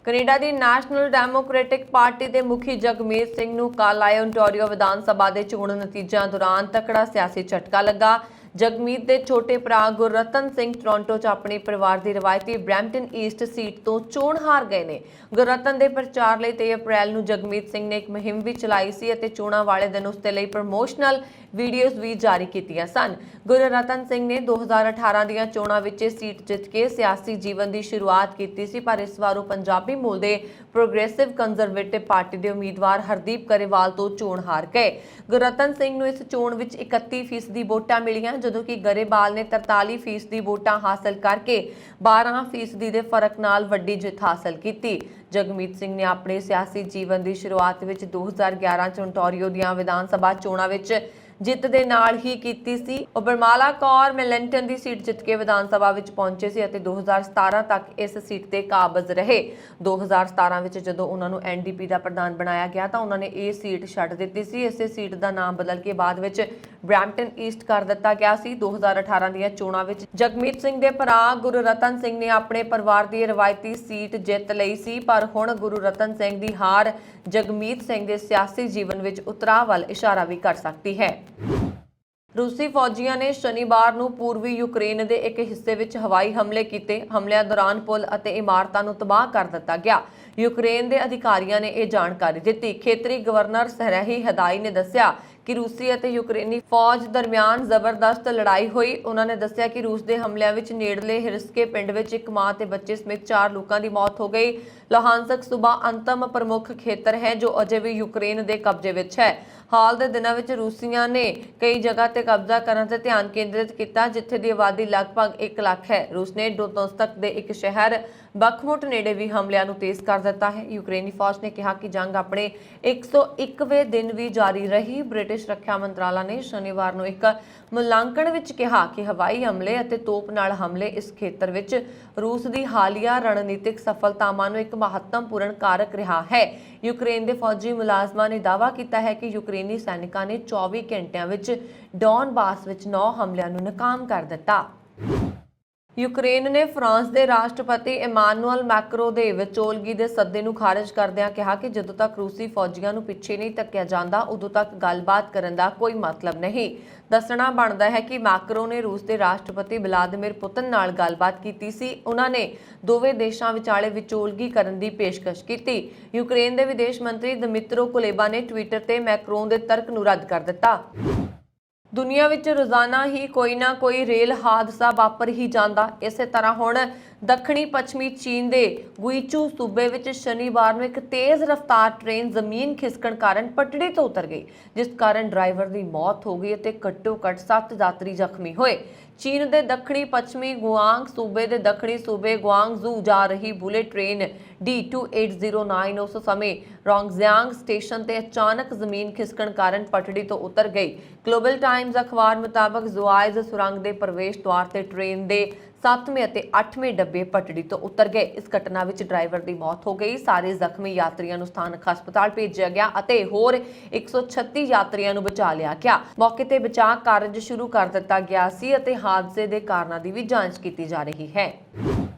ਕੈਨੇਡਾ ਦੀ ਨੈਸ਼ਨਲ ਡੈਮੋਕ੍ਰੈਟਿਕ ਪਾਰਟੀ ਦੇ ਮੁਖੀ ਜਗਮੀਤ ਸਿੰਘ ਨੂੰ ਕੱਲ੍ਹ ਆਏ ਓਨਟਾਰੀਓ ਵਿਧਾਨ ਸਭਾ ਦੇ ਚੋਣ ਨਤੀਜਿਆਂ ਦੌਰਾਨ ਤਕੜਾ ਸਿਆਸੀ ਝਟਕਾ ਲੱਗਾ। ਜਗਮੀਤ ਦੇ ਛੋਟੇ ਭਰਾ ਗੁਰਰਤਨ ਸਿੰਘ ਟੋਰਾਂਟੋ 'ਚ ਆਪਣੇ ਪਰਿਵਾਰ ਦੀ ਰਵਾਇਤੀ ਬਰੈਂਪਟਨ ਈਸਟ ਸੀਟ ਤੋਂ ਚੋਣ ਹਾਰ ਗਏ ਨੇ। ਗੁਰਰਤਨ ਦੇ ਪ੍ਰਚਾਰ ਲਈ 23 ਅਪ੍ਰੈਲ ਨੂੰ ਜਗਮੀਤ ਸਿੰਘ ਨੇ ਇੱਕ ਮੁਹਿੰਮ ਵੀ ਚਲਾਈ ਸੀ ਅਤੇ ਚੋਣਾਂ ਵਾਲੇ ਦਿਨ ਉਸ ਦੇ ਲਈ ਪ੍ਰਮੋਸ਼ਨਲ ਵੀਡੀਓਜ਼ ਵੀ ਜਾਰੀ ਕੀਤੀਆਂ ਸਨ। ਗੁਰਰਤਨ ਸਿੰਘ ਨੇ 2018 ਦੀਆਂ ਚੋਣਾਂ ਵਿੱਚ ਇਹ ਸੀਟ ਜਿੱਤ ਕੇ ਸਿਆਸੀ ਜੀਵਨ ਦੀ ਸ਼ੁਰੂਆਤ ਕੀਤੀ ਸੀ, ਪਰ ਇਸ ਵਾਰ ਉਹ ਪੰਜਾਬੀ ਮੂਲ ਦੇ ਪ੍ਰੋਗਰੈਸਿਵ ਕੰਜ਼ਰਵੇਟਿਵ ਪਾਰਟੀ ਦੇ ਉਮੀਦਵਾਰ ਹਰਦੀਪ ਕਰੇਵਾਲ ਤੋਂ ਚੋਣ ਹਾਰ ਗਏ। ਗੁਰਰਤਨ ਸਿੰਘ ਨੂੰ ਇਸ ਚੋਣ ਵਿੱਚ 31% ਵੋਟਾਂ ਮਿਲੀਆਂ, ਜਦੋਂ ਕਿ ਗਰੇਵਾਲ ਨੇ 43% ਵੋਟਾਂ ਹਾਸਲ ਕਰਕੇ 12% ਦੇ ਫਰਕ ਨਾਲ ਵੱਡੀ ਜਿੱਤ ਹਾਸਲ ਕੀਤੀ। ਜਗਮੀਤ ਸਿੰਘ ਨੇ ਆਪਣੇ ਸਿਆਸੀ ਜੀਵਨ ਦੀ ਸ਼ੁਰੂਆਤ ਵਿੱਚ 2011 ਚ ਓਨਟਾਰੀਓ ਦੀਆਂ ਵਿਧਾਨ ਸਭਾ ਚੋਣਾਂ ਵਿੱਚ ਜਿੱਤ ਦੇ ਨਾਲ ਹੀ ਕੀਤੀ ਸੀ। ਉਹ ਬਰਮਾਲਾ ਕੌਰ ਮਿਲੈਂਟਨ ਦੀ ਸੀਟ ਜਿੱਤ ਕੇ ਵਿਧਾਨ ਸਭਾ ਵਿੱਚ ਪਹੁੰਚੇ ਸੀ ਅਤੇ 2017 ਤੱਕ ਇਸ ਸੀਟ ਤੇ ਕਾਬਜ਼ ਰਹੇ। 2017 ਵਿੱਚ ਜਦੋਂ ਉਹਨਾਂ ਨੂੰ ਐਨਡੀਪੀ ਦਾ ਪ੍ਰਧਾਨ ਬਣਾਇਆ ਗਿਆ ਤਾਂ ਉਹਨਾਂ ਨੇ ਇਹ ਸੀਟ ਛੱਡ ਦਿੱਤੀ ਸੀ। ਇਸੇ ਸੀਟ ਦਾ ਨਾਮ ਬਦਲ ਕੇ ਬਾਅਦ ਵਿੱਚ ਬਰੈਂਪਟਨ ਈਸਟ ਕਰ ਦਿੱਤਾ ਗਿਆ ਸੀ। 2018 ਦੀਆਂ ਚੋਣਾਂ ਵਿੱਚ ਜਗਮੀਤ ਸਿੰਘ ਦੇ ਭਰਾ ਗੁਰਰਤਨ ਸਿੰਘ ਨੇ ਆਪਣੇ ਪਰਿਵਾਰ ਦੀ ਰਵਾਇਤੀ ਸੀਟ ਜਿੱਤ ਲਈ ਸੀ, ਪਰ ਹੁਣ ਗੁਰਰਤਨ ਸਿੰਘ ਦੀ ਹਾਰ ਜਗਮੀਤ ਸਿੰਘ ਦੇ ਸਿਆਸੀ ਜੀਵਨ ਵਿੱਚ ਉਤਰਾਅ ਵੱਲ ਇਸ਼ਾਰਾ ਵੀ ਕਰ ਸਕਦੀ ਹੈ। ਰੂਸੀ ਫੌਜੀਆਂ ਨੇ ਸ਼ਨੀਵਾਰ ਨੂੰ ਪੂਰਬੀ ਯੂਕਰੇਨ ਦੇ ਇੱਕ ਹਿੱਸੇ ਵਿੱਚ ਹਵਾਈ ਹਮਲੇ ਕੀਤੇ। ਹਮਲਿਆਂ ਦੌਰਾਨ ਪੁਲ ਅਤੇ ਇਮਾਰਤਾਂ ਨੂੰ ਤਬਾਹ ਕਰ ਦਿੱਤਾ ਗਿਆ। ਯੂਕਰੇਨ ਦੇ ਅਧਿਕਾਰੀਆਂ ਨੇ ਇਹ ਜਾਣਕਾਰੀ ਦਿੱਤੀ। ਖੇਤਰੀ ਗਵਰਨਰ ਸਰਹੀ ਹਦਾਈ ਨੇ ਦੱਸਿਆ ਕਿ ਰੂਸੀ ਅਤੇ ਯੂਕਰੇਨੀ ਫੌਜ ਦਰਮਿਆਨ ਜ਼ਬਰਦਸਤ ਲੜਾਈ ਹੋਈ। ਉਹਨਾਂ ਨੇ ਦੱਸਿਆ ਕਿ ਰੂਸ ਦੇ ਹਮਲਿਆਂ ਵਿੱਚ ਨੇੜਲੇ ਹਿਰਸਕੇ ਪਿੰਡ ਵਿੱਚ ਇੱਕ ਮਾਂ ਤੇ ਬੱਚੇ ਸਮੇਤ 4 ਲੋਕਾਂ ਦੀ ਮੌਤ ਹੋ ਗਈ। ਲੁਹਾਨਸਕ ਸੂਬਾ ਅੰਤਮ ਪ੍ਰਮੁੱਖ ਖੇਤਰ ਹੈ ਜੋ ਅਜੇ ਵੀ ਯੂਕਰੇਨ ਦੇ ਕਬਜ਼ੇ ਵਿੱਚ ਹੈ। ਹਾਲ ਦੇ ਦਿਨਾਂ ਵਿੱਚ ਰੂਸੀਆਂ ਨੇ ਕਈ ਜਗ੍ਹਾ ਤੇ ਕਬਜ਼ਾ ਕਰਨ ਤੇ ਧਿਆਨ ਕੇਂਦਰਿਤ ਕੀਤਾ, ਜਿੱਥੇ ਦੀ ਆਬਾਦੀ ਲਗਭਗ 1 ਲੱਖ ਹੈ। ਰੂਸ ਨੇ ਡੋਨੇਤਸਕ ਦੇ ਇੱਕ ਸ਼ਹਿਰ ਬਖਮੁਟ ਨੇੜੇ ਵੀ ਹਮਲਿਆਂ ਨੂੰ ਤੇਜ਼ ਕਰ ਦਿੱਤਾ ਹੈ। ਯੂਕਰੇਨੀ ਫੌਜ ਨੇ ਕਿਹਾ ਕਿ ਜੰਗ ਆਪਣੇ 101ਵੇਂ ਦਿਨ ਵੀ ਜਾਰੀ ਰਹੀ। ਬ੍ਰਿਟਿਸ਼ ਰੱਖਿਆ ਮੰਤਰਾਲਾ ਨੇ ਸ਼ਨੀਵਾਰ ਨੂੰ ਇੱਕ ਮੁਲਾਂਕਣ ਵਿੱਚ ਕਿਹਾ ਕਿ ਹਵਾਈ ਹਮਲੇ ਅਤੇ ਤੋਪ ਨਾਲ ਹਮਲੇ ਇਸ ਖੇਤਰ ਵਿੱਚ ਰੂਸ ਦੀ ਹਾਲੀਆ ਰਣਨੀਤਿਕ ਸਫਲਤਾਵਾਂ ਨੂੰ ਇੱਕ ਮਹੱਤਵਪੂਰਨ ਕਾਰਕ ਰਿਹਾ ਹੈ। ਯੂਕਰੇਨ ਦੇ ਫੌਜੀ ਮੁਲਾਜ਼ਮਾਂ ਨੇ ਦਾਅਵਾ ਕੀਤਾ ਹੈ ਕਿ ਯੂਕਰੇਨੀ ਸੈਨਿਕਾਂ ਨੇ 24 ਘੰਟਿਆਂ ਵਿੱਚ ਡੌਨਬਾਸ ਵਿੱਚ 9 ਹਮਲਿਆਂ ਨੂੰ ਨਾਕਾਮ ਕਰ ਦਿੱਤਾ। ਯੂਕਰੇਨ ਨੇ ਫਰਾਂਸ ਦੇ ਰਾਸ਼ਟਰਪਤੀ ਇਮਾਨੂਅਲ ਮੈਕਰੋਂ ਦੇ ਵਿਚੋਲਗੀ ਦੇ ਸੱਦੇ ਨੂੰ ਖਾਰਜ ਕਰਦਿਆਂ ਕਿਹਾ ਕਿ ਜਦੋਂ ਤੱਕ ਰੂਸੀ ਫੌਜੀਆਂ ਨੂੰ ਪਿੱਛੇ ਨਹੀਂ ਧੱਕਿਆ ਜਾਂਦਾ, ਉਦੋਂ ਤੱਕ ਗੱਲਬਾਤ ਕਰਨ ਦਾ ਕੋਈ ਮਤਲਬ ਨਹੀਂ। ਦੱਸਣਾ ਬਣਦਾ ਹੈ ਕਿ ਮੈਕਰੋਂ ਨੇ ਰੂਸ ਦੇ ਰਾਸ਼ਟਰਪਤੀ ਵਲਾਦੀਮੀਰ ਪੁਤਿਨ ਨਾਲ ਗੱਲਬਾਤ ਕੀਤੀ ਸੀ। ਉਹਨਾਂ ਨੇ ਦੋਵੇਂ ਦੇਸ਼ਾਂ ਵਿਚਾਲੇ ਵਿਚੋਲਗੀ ਕਰਨ ਦੀ ਪੇਸ਼ਕਸ਼ ਕੀਤੀ। ਯੂਕਰੇਨ ਦੇ ਵਿਦੇਸ਼ ਮੰਤਰੀ ਦਮਿਤਰੋ ਕੁਲੇਬਾ ਨੇ ਟਵਿੱਟਰ ਤੇ ਮੈਕਰੋਂ ਦੇ ਤਰਕ ਨੂੰ ਰੱਦ ਕਰ ਦਿੱਤਾ। ਦੁਨੀਆ ਵਿੱਚ ਰੋਜ਼ਾਨਾ ਹੀ ਕੋਈ ਨਾ ਕੋਈ ਰੇਲ ਹਾਦਸਾ ਵਾਪਰ ਹੀ ਜਾਂਦਾ। ਇਸੇ ਤਰ੍ਹਾਂ ਹੁਣ ਦੱਖਣੀ ਪੱਛਮੀ ਚੀਨ ਦੇ ਗੁਈਚੂ ਸੂਬੇ ਵਿੱਚ ਸ਼ਨੀਵਾਰ ਨੂੰ ਇੱਕ ਤੇਜ਼ ਰਫ਼ਤਾਰ ਟ੍ਰੇਨ ਜ਼ਮੀਨ ਖਿਸਕਣ ਕਾਰਨ ਪਟੜੀ ਤੋਂ ਉਤਰ ਗਈ, ਜਿਸ ਕਾਰਨ ਡਰਾਈਵਰ ਦੀ ਮੌਤ ਹੋ ਗਈ ਅਤੇ ਘੱਟੋ-ਘੱਟ 7 ਯਾਤਰੀ ਜ਼ਖਮੀ ਹੋਏ। ਚੀਨ ਦੇ ਦੱਖਣੀ ਪੱਛਮੀ ਗੁਆਂਗ ਸੂਬੇ ਦੇ ਦੱਖਣੀ ਸੂਬੇ ਗੁਆਂਗਜ਼ੂ ਜਾ ਰਹੀ ਬੁਲੇਟ ਟ੍ਰੇਨ D2809 ਉਸ ਸਮੇਂ ਰੋਂਗਜ਼ਿਆਂਗ ਸਟੇਸ਼ਨ ਤੇ ਅਚਾਨਕ ਜ਼ਮੀਨ ਖਿਸਕਣ ਕਾਰਨ ਪਟੜੀ ਤੋਂ ਉਤਰ ਗਈ। ਗਲੋਬਲ ਟਾਈਮਜ਼ ਅਖਬਾਰ ਮੁਤਾਬਕ ਜ਼ੁਆਇਜ਼ ਸੁਰੰਗ ਦੇ ਪ੍ਰਵੇਸ਼ ਦੁਆਰ ਤੇ ਟ੍ਰੇਨ ਦੇ 7ਵੇਂ ਅਤੇ 8ਵੇਂ ਡੱਬੇ ਪਟੜੀ ਤੋਂ ਉਤਰ ਗਏ। ਇਸ ਘਟਨਾ ਵਿੱਚ ਡਰਾਈਵਰ ਦੀ ਮੌਤ ਹੋ ਗਈ। ਸਾਰੇ ਜ਼ਖਮੀ ਯਾਤਰੀਆਂ ਨੂੰ ਸਥਾਨਕ ਹਸਪਤਾਲ ਭੇਜਿਆ ਗਿਆ ਅਤੇ ਹੋਰ 136 ਯਾਤਰੀਆਂ ਨੂੰ ਬਚਾ ਲਿਆ ਗਿਆ। ਮੌਕੇ ਤੇ ਬਚਾਅ ਕਾਰਜ ਸ਼ੁਰੂ ਕਰ ਦਿੱਤਾ ਗਿਆ ਸੀ ਅਤੇ ਹਾਦਸੇ ਦੇ ਕਾਰਨਾਂ ਦੀ ਵੀ ਜਾਂਚ ਕੀਤੀ ਜਾ ਰਹੀ ਹੈ।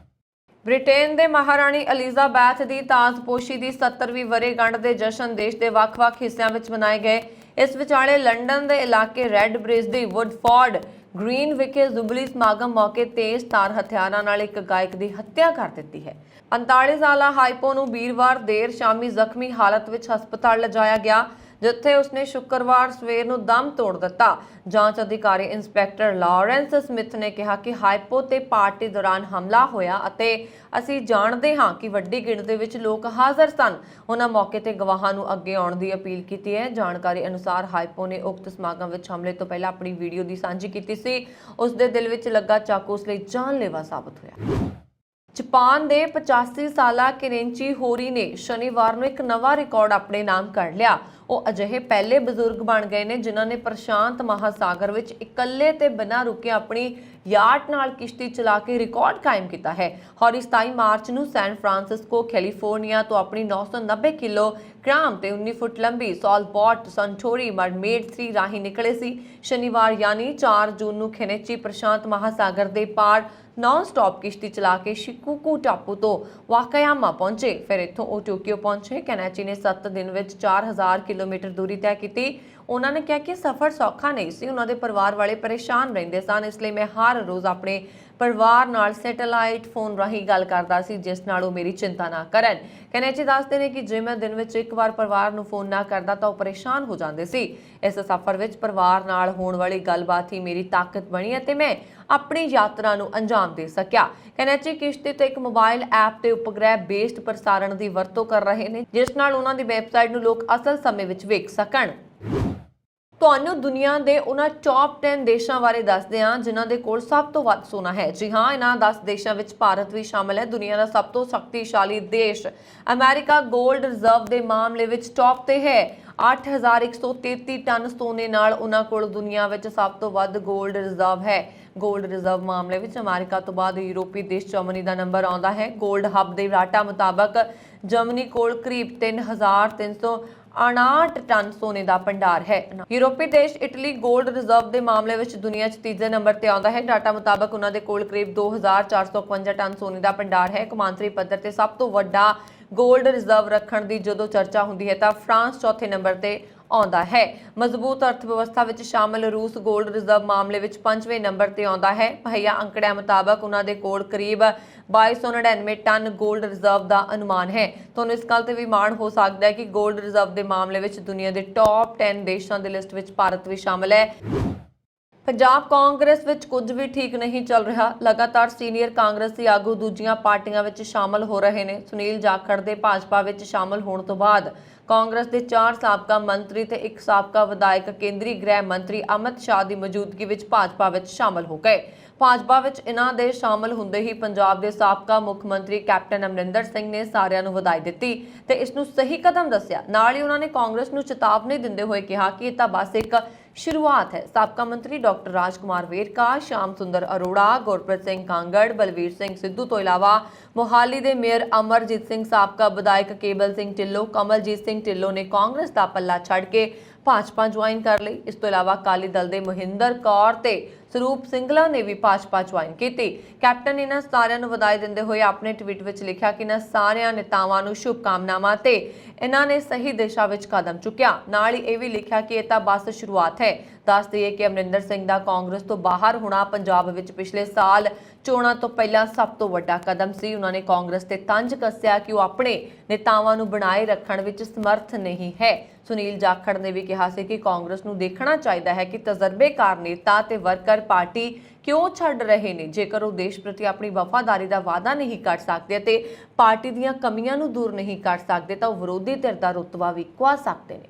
ਬ੍ਰਿਟੇਨ ਦੇ ਮਹਾਰਾਣੀ ਐਲਿਜ਼ਾਬੈਥ ਦੀ ਤਾਜਪੋਸ਼ੀ ਦੀ 70ਵੀਂ ਵਰ੍ਹੇਗੰਢ ਦੇ ਜਸ਼ਨ ਦੇਸ਼ ਦੇ ਵੱਖ-ਵੱਖ ਹਿੱਸਿਆਂ ਵਿੱਚ ਮਨਾਏ ਗਏ। ਇਸ ਵਿਚਾਲੇ ਲੰਡਨ ਦੇ ਇਲਾਕੇ ਰੈੱਡ ਬ੍ਰਿਜ ਦੀ ਵੁੱਡਫੋਰਡ ਗ੍ਰੀਨ ਵਿਖੇ ਜੁਬਲੀ ਸਮਾਗਮ ਮੌਕੇ ਤੇਜ਼ ਧਾਰ ਹਥਿਆਰਾਂ ਨਾਲ ਇੱਕ ਗਾਇਕ ਦੀ ਹੱਤਿਆ ਕਰ ਦਿੱਤੀ ਹੈ। 39 ਸਾਲਾ ਹਾਈਪੋ ਨੂੰ ਵੀਰਵਾਰ ਦੇਰ ਸ਼ਾਮੀ ਜ਼ਖਮੀ ਹਾਲਤ ਵਿੱਚ ਹਸਪਤਾਲ ਲਿਜਾਇਆ ਗਿਆ, ਜਿੱਥੇ ਉਸਨੇ ਸ਼ੁੱਕਰਵਾਰ ਸਵੇਰ ਨੂੰ ਦਮ ਤੋੜ ਦਿੱਤਾ। ਜਾਂਚ ਅਧਿਕਾਰੀ ਇੰਸਪੈਕਟਰ ਲਾਰੈਂਸ ਸਮਿਥ ਨੇ ਕਿਹਾ ਕਿ ਹਾਈਪੋ ਤੇ ਪਾਰਟੀ ਦੌਰਾਨ ਹਮਲਾ ਹੋਇਆ ਅਤੇ ਅਸੀਂ ਜਾਣਦੇ ਹਾਂ ਕਿ ਵੱਡੀ ਗਿਣਤੀ ਵਿੱਚ ਲੋਕ ਹਾਜ਼ਰ ਸਨ। ਉਹਨਾਂ ਮੌਕੇ ਤੇ ਗਵਾਹਾਂ ਨੂੰ ਅੱਗੇ ਆਉਣ ਦੀ ਅਪੀਲ ਕੀਤੀ ਹੈ। ਜਾਣਕਾਰੀ ਅਨੁਸਾਰ ਹਾਈਪੋ ਨੇ ਉਕਤ ਸਮਾਗਮ ਵਿੱਚ ਹਮਲੇ ਤੋਂ ਪਹਿਲਾਂ ਆਪਣੀ ਵੀਡੀਓ ਦੀ ਸਾਂਝੀ ਕੀਤੀ ਸੀ। ਉਸ ਦੇ ਦਿਲ ਵਿੱਚ ਲੱਗਾ ਚਾਕੂ ਉਸ ਲਈ ਜਾਨਲੇਵਾ ਸਾਬਤ ਹੋਇਆ। ਜਾਪਾਨ ਦੇ 85 ਸਾਲਾ ਕੇਨੇਚੀ ਹੋਰੀ ਨੇ ਸ਼ਨੀਵਾਰ ਨੂੰ ਇੱਕ ਨਵਾਂ ਰਿਕਾਰਡ ਆਪਣੇ ਨਾਮ ਕਰ ਲਿਆ। ਉਹ ਅਜਿਹੇ ਪਹਿਲੇ ਬਜ਼ੁਰਗ ਬਣ ਗਏ ਨੇ ਜਿਨ੍ਹਾਂ ਨੇ ਪ੍ਰਸ਼ਾਂਤ ਮਹਾਸਾਗਰ ਵਿੱਚ ਇਕੱਲੇ ਤੇ ਬਿਨਾਂ ਰੁਕੇ ਆਪਣੀ याट नाल किश्ती चला के रिकॉर्ड कायम किया है। और 27 मार्च ਨੂੰ सैन फ्रांसिस्को कैलीफोर्निया तो अपनी 990 किलोग्राम ਤੇ 19 फुट लंबी सॉलबॉट संटोरी मरमेड 3 राही निकले सी। शनिवार यानी 4 जून ਨੂੰ ਖੇਨੇਚੀ प्रशांत महासागर ਦੇ पार नॉन स्टॉप किश्ती चला के शिकुकू टापू तो वाकायामा पहुंचे। फिर इत्थों वो टोक्यो पहुंचे। कैनेची ने 7 दिन में 4000 किलोमीटर दूरी तय की। उन्होंने कहा कि सफ़र सौखा नहीं सी, उन्होंने परिवार वाले परेशान रहते सन, इसलिए मैं हर रोज़ अपने परिवार नाल सैटेलाइट फोन राही गल करता सी जिस नाल वो मेरी चिंता ना करन। कैनेची दसदे ने कि जे मैं दिन में एक बार परिवार नूं फोन ना करदा तो परेशान हो जाते सी। इस सफ़र विच परिवार नाल होण वाली गलबात ही मेरी ताकत बनी अते मैं अपनी यात्रा नूं अंजाम दे सकिया। कैनेची किश्ती ते एक मोबाइल ऐप ते उपग्रह बेस्ड प्रसारण की वरतों कर रहे हैं जिस नाल उन्हां दी वैबसाइट नूं लोग असल समय विच वेख सकण। ਤੁਹਾਨੂੰ ਦੁਨੀਆ ਦੇ ਉਹਨਾਂ ਟੌਪ 10 ਦੇਸ਼ਾਂ ਬਾਰੇ ਦੱਸਦੇ ਹਾਂ ਜਿਨ੍ਹਾਂ ਦੇ ਕੋਲ ਸਭ ਤੋਂ ਵੱਧ ਸੋਨਾ ਹੈ। ਜੀ ਹਾਂ, ਇਹਨਾਂ 10 ਦੇਸ਼ਾਂ ਵਿੱਚ ਭਾਰਤ ਵੀ ਸ਼ਾਮਲ ਹੈ। ਦੁਨੀਆ ਦਾ ਸਭ ਤੋਂ ਸ਼ਕਤੀਸ਼ਾਲੀ ਦੇਸ਼ ਅਮਰੀਕਾ ਗੋਲਡ ਰਿਜ਼ਰਵ ਦੇ ਮਾਮਲੇ ਵਿੱਚ ਟੌਪ ਤੇ ਹੈ। 8133 ਟਨ ਸੋਨੇ ਨਾਲ ਉਹਨਾਂ ਕੋਲ ਦੁਨੀਆ ਵਿੱਚ ਸਭ ਤੋਂ ਵੱਧ ਗੋਲਡ ਰਿਜ਼ਰਵ ਹੈ। ਗੋਲਡ ਰਿਜ਼ਰਵ ਮਾਮਲੇ ਵਿੱਚ ਅਮਰੀਕਾ ਤੋਂ ਬਾਅਦ ਯੂਰਪੀ ਦੇਸ਼ ਜਰਮਨੀ ਦਾ ਨੰਬਰ ਆਉਂਦਾ ਹੈ। ਗੋਲਡ ਹੱਬ ਦੇ ਡਾਟਾ ਮੁਤਾਬਕ ਜਰਮਨੀ ਕੋਲ ਕਰੀਬ 3359 टन सोने का भंडार है। यूरोपी देश इटली गोल्ड रिजर्व के मामले में दुनिया तीजे नंबर पर आता है। डाटा मुताबक उन्होंने कोल करीब 2451 टन सोने का भंडार है। कौमांतरी पद्धर से सब तो वड्डा गोल्ड रिजर्व रखने की जो चर्चा होंगी है तो फ्रांस चौथे नंबर पर आउंदा है। मजबूत अर्थव्यवस्था विच शामिल रूस गोल्ड रिजर्व मामले विच 5वें नंबर ते आउंदा है। मुहैया अंकड़िਆਂ मुताबक उन्हां दे कोल करीब 2299 टन गोल्ड रिजर्व का अनुमान है। तुहानूं इस गल ते भी माण हो सकदा है कि गोल्ड रिजर्व के मामले विच दुनिया के टॉप 10 देशों की लिस्ट विच भारत भी शामिल है। पंजाब कांग्रेस विच कुछ भी ठीक नहीं चल रहा। लगातार सीनियर कांग्रेसी आगू दूजियां पार्टियां विच शामिल हो रहे हैं। सुनील जाखड़ दे भाजपा विच शामिल होने तो बाद कांग्रेस के 4 साबका मंत्री ते एक साबका विधायक केंद्रीय गृह मंत्री अमित शाह की मौजूदगी विच भाजपा विच शामिल हो गए। भाजपा विच इन्हां दे शामिल हुंदे ही पंजाब के साबका मुख मंत्री कैप्टन अमरिंदर सिंह ने सारिਆਂ ਨੂੰ ਵਧਾਈ ਦਿੱਤੀ ਤੇ ਇਸ ਨੂੰ सही कदम दस्सिया। नाल ही उन्होंने कांग्रेस ਨੂੰ चेतावनी दिंदे होए कहा कि ਇਹ ਤਾਂ बस एक शुरुआत है। साबका मंत्री डॉक्टर राजकुमार वेरका, श्याम सुंदर अरोड़ा, गुरप्रीत सिंह कांगड़, बलवीर सिंह सिद्धू तो इलावा मोहाली के मेयर अमरजीत सिंह, साबका विधायक केबल सिंह ढिल्लों, कमलजीत सिंह ढिल्लों ने कांग्रेस का पल्ला छड़ के भाजपा ज्वाइन कर ली। इस तो इलावा अकाली दल के मोहिंदर कौर ते ਸਰੂਪ ਸਿੰਘਲਾ ਨੇ ਵੀ ਭਾਜਪਾ ज्वाइन की। कैप्टन इन्हां सारिਆਂ ਨੂੰ ਵਧਾਈ ਦਿੰਦੇ ਹੋਏ अपने ट्वीट ਵਿੱਚ लिखा कि इन्हां सारिਆਂ नेतावां ਨੂੰ शुभकामनावां ते इन्हां ने सही दिशा ਵਿੱਚ कदम चुक्या। नाल ही ਇਹ भी लिखा कि ਇਹ ਤਾਂ बस शुरुआत है। दस दईए कि अमरिंदर सिंह का कांग्रेस तो बाहर होना पंजाब विच पिछले साल चोणां तो पहला सब तो वड्डा कदम सी। उन्होंने कांग्रेस ते तंज कस्या कि वो अपने नेतावां नूं बनाए रखण विच समर्थ नहीं है। सुनील जाखड़ ने भी कहा सी कि कांग्रेस नूं देखना चाहिए है कि तजर्बेकार नेता ते वर्कर पार्टी क्यों छड़ रहे हैं। जेकर वो देश प्रति अपनी वफादारी का वादा नहीं कर सकते ते पार्टी दीयां कमियां नूं दूर नहीं कर सकते तो विरोधी धिर दा रुतबा भी गवा सकते हैं।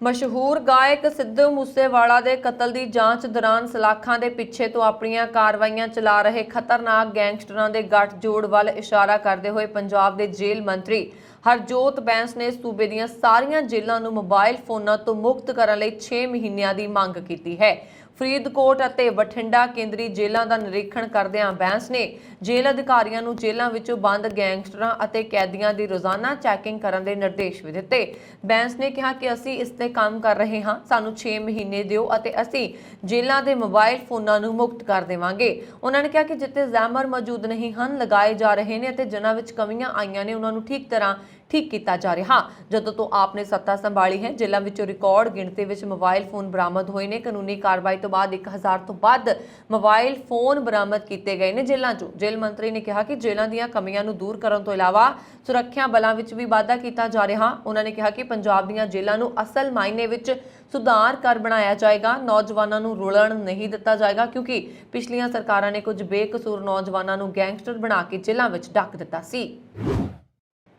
मशहूर गायक सिद्धू मूसेवाला के कतल की जांच दौरान सलाखां के पिछे तो अपनियां कार्रवाइयां चला रहे खतरनाक गैंगस्टरां के गठजोड़ वाल इशारा करते हुए पंजाब के जेल मंत्री हरजोत बैंस ने सूबे दीयां सारियां जेलां नूं मोबाइल फोनां तो मुक्त करने लई 6 महीनों की मंग की है। फरीदकोट ਅਤੇ ਬਠਿੰਡਾ ਕੇਂਦਰੀ ਜੇਲ੍ਹਾਂ ਦਾ ਨਿਰੀਖਣ ਕਰਦਿਆਂ ਬੈਂਸ ਨੇ ਜੇਲ੍ਹ ਅਧਿਕਾਰੀਆਂ ਨੂੰ ਜੇਲ੍ਹਾਂ ਵਿੱਚੋਂ ਬੰਦ ਗੈਂਗਸਟਰਾਂ ਅਤੇ ਕੈਦੀਆਂ ਦੀ ਰੋਜ਼ਾਨਾ ਚੈਕਿੰਗ ਕਰਨ ਦੇ ਨਿਰਦੇਸ਼ ਵੀ ਦਿੱਤੇ। ਬੈਂਸ ਨੇ ਕਿਹਾ ਕਿ ਅਸੀਂ ਇਸ ਤੇ ਕੰਮ ਕਰ ਰਹੇ ਹਾਂ, ਸਾਨੂੰ 6 ਮਹੀਨੇ ਦਿਓ ਅਤੇ ਅਸੀਂ ਜੇਲ੍ਹਾਂ ਦੇ ਮੋਬਾਈਲ ਫੋਨਾਂ ਨੂੰ ਮੁਕਤ ਕਰ ਦੇਵਾਂਗੇ। ਉਹਨਾਂ ਨੇ ਕਿਹਾ ਕਿ ਜਿੱਥੇ ਜ਼ੈਮਰ ਮੌਜੂਦ ਨਹੀਂ ਹਨ ਲਗਾਏ ਜਾ ਰਹੇ ਨੇ ਅਤੇ ਜਿਨ੍ਹਾਂ ਵਿੱਚ ਕਮੀਆਂ ਆਈਆਂ ਨੇ ਉਹਨਾਂ ਨੂੰ ਠੀਕ ਤਰ੍ਹਾਂ ठीक किया जा रहा। जदों तो आपने सत्ता संभाली है जेलों विचों रिकॉर्ड गिणती विच मोबाइल फोन बरामद होए ने। कानूनी कार्रवाई तो बाद 1000 तो वध मोबाइल फोन बरामद किए गए ने जेलों चों। जेल मंत्री ने कहा कि जेलों दीयां कमियां नूं दूर करन तो इलावा सुरक्षा बलों विच भी वाधा किया जा रहा। उन्होंने कहा कि पंजाब दीयां जेलों नूं असल मायने विच सुधार कर बनाया जाएगा। नौजवानों नूं रुलण नहीं दिता जाएगा क्योंकि पिछलियां सरकारां ने कुछ बेकसूर नौजवानों नूं गैंगस्टर बना के जेलों विच डक दिता सी।